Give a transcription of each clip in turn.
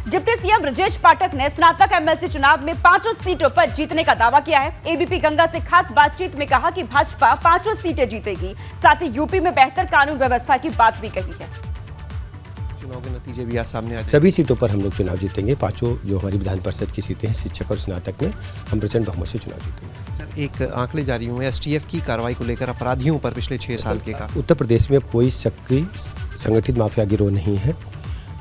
Deputy CM Brajesh Pathak ने स्नातक MLC चुनाव में 5 सीटों पर जीतने का दावा किया है। एबीपी गंगा से खास बातचीत में कहा कि भाजपा 5 सीटें जीतेगी। साथ ही यूपी में बेहतर कानून व्यवस्था की बात भी कही है। चुनाव के नतीजे भी आज सामने आ गए। सभी सीटों पर हम लोग चुनाव जीतेंगे। 5 जो हमारी विधान परिषद की सीटें हैं, शिक्षक और स्नातक में हम प्रचंड बहुमत से चुनाव जीतेंगे। सर, एक आंकड़े जारी हुए एसटीएफ की कार्रवाई को लेकर अपराधियों पर पिछले 6 साल के का। उत्तर प्रदेश में कोई सक्रिय संगठित माफिया गिरोह नहीं है।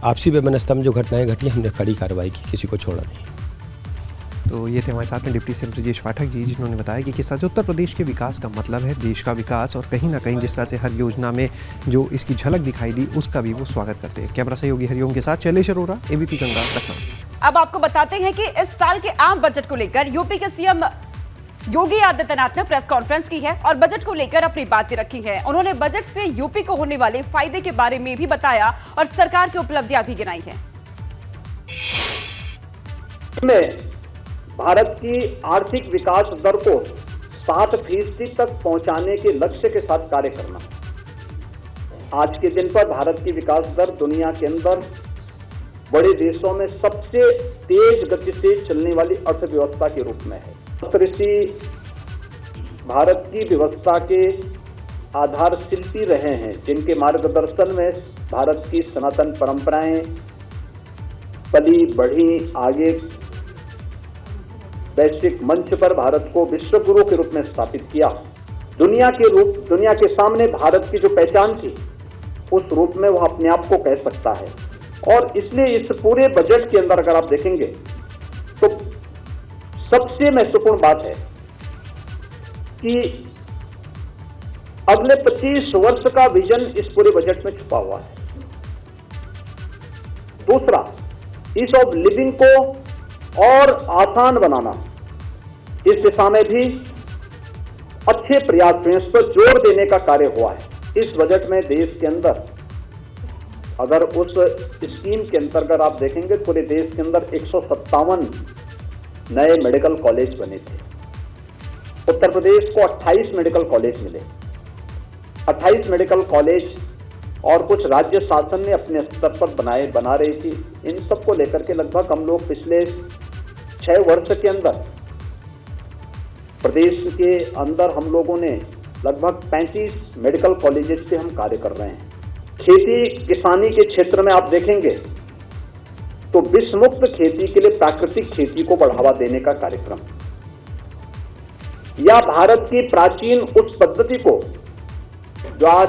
आपसी बेमनस्ता में जो घटनाएं घटी, हमने कड़ी कार्रवाई की, किसी को छोड़ा नहीं। तो ये थे हमारे साथ में डिप्टी सीएम ब्रजेश पाठक जी, जिन्होंने बताया कि किस तरह से उत्तर प्रदेश के विकास का मतलब है देश का विकास, और कहीं ना कहीं जिस तरह से हर योजना में जो इसकी झलक दिखाई दी उसका भी वो स्वागत करते हैं। कैमरा सहयोगी हरिओम के साथ शैलेश अरोरा, एबीपी गंगा, लखनऊ। अब आपको बताते हैं कि इस साल के आम बजट को लेकर यूपी के सीएम योगी आदित्यनाथ ने प्रेस कॉन्फ्रेंस की है और बजट को लेकर अपनी बातें रखी है। उन्होंने बजट से यूपी को होने वाले फायदे के बारे में भी बताया और सरकार की उपलब्धियां भी गिनाई है। भारत की आर्थिक विकास दर को 60% तक पहुंचाने के लक्ष्य के साथ कार्य करना। आज के दिन पर भारत की विकास दर दुनिया के अंदर बड़े देशों में सबसे तेज गति से चलने वाली अर्थव्यवस्था के रूप में है। ऋषि भारत की व्यवस्था के आधार शिल्पी रहे हैं, जिनके मार्गदर्शन में भारत की सनातन परंपराएं पली बढ़ी, आगे वैश्विक मंच पर भारत को विश्व गुरु के रूप में स्थापित किया। दुनिया के सामने भारत की जो पहचान थी, उस रूप में वह अपने आप को कह सकता है। और इसलिए इस पूरे बजट के अंदर अगर आप देखेंगे तो सबसे महत्वपूर्ण बात है कि अगले 25 वर्ष का विजन इस पूरे बजट में छुपा हुआ है। दूसरा, ईज ऑफ लिविंग को और आसान बनाना, इस दिशा में भी अच्छे प्रयास में इस पर जोर देने का कार्य हुआ है। इस बजट में देश के अंदर अगर उस स्कीम के अंतर्गत आप देखेंगे, पूरे देश के अंदर 157 नए मेडिकल कॉलेज बने थे। उत्तर प्रदेश को 28 मेडिकल कॉलेज मिले। 28 मेडिकल कॉलेज और कुछ राज्य शासन ने अपने स्तर पर बना रही थी। इन सब को लेकर के लगभग हम लोग पिछले 6 वर्ष के अंदर प्रदेश के अंदर हम लोगों ने लगभग 35 मेडिकल कॉलेजेस से हम कार्य कर रहे हैं। खेती किसानी के क्षेत्र में आप देखेंगे तो विषमुक्त खेती के लिए प्राकृतिक खेती को बढ़ावा देने का कार्यक्रम, या भारत की प्राचीन उस पद्धति को जो आज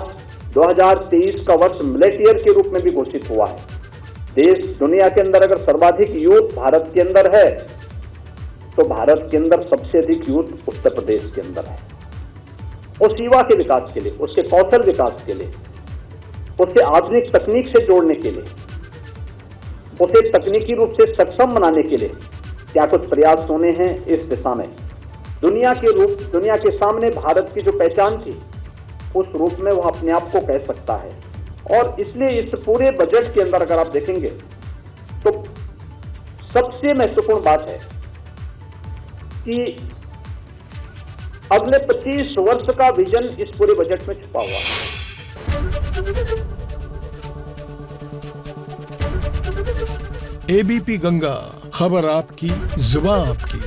2023 का वर्ष मिलेट ईयर के रूप में भी घोषित हुआ है। देश दुनिया के अंदर अगर सर्वाधिक यूथ भारत के अंदर है, तो भारत के अंदर सबसे अधिक यूथ उत्तर प्रदेश के अंदर है। उस युवा के विकास के लिए, उसके कौशल विकास के लिए, उसे आधुनिक तकनीक से जोड़ने के लिए, उसे तकनीकी रूप से सक्षम बनाने के लिए क्या कुछ प्रयास होने हैं इस दिशा में। दुनिया के सामने भारत की जो पहचान थी, उस रूप में वह अपने आप को कह सकता है। और इसलिए इस पूरे बजट के अंदर अगर आप देखेंगे तो सबसे महत्वपूर्ण बात है कि अगले 25 वर्ष का विजन इस पूरे बजट में छुपा हुआ है। एबीपी गंगा, खबर आपकी, जुबान आपकी।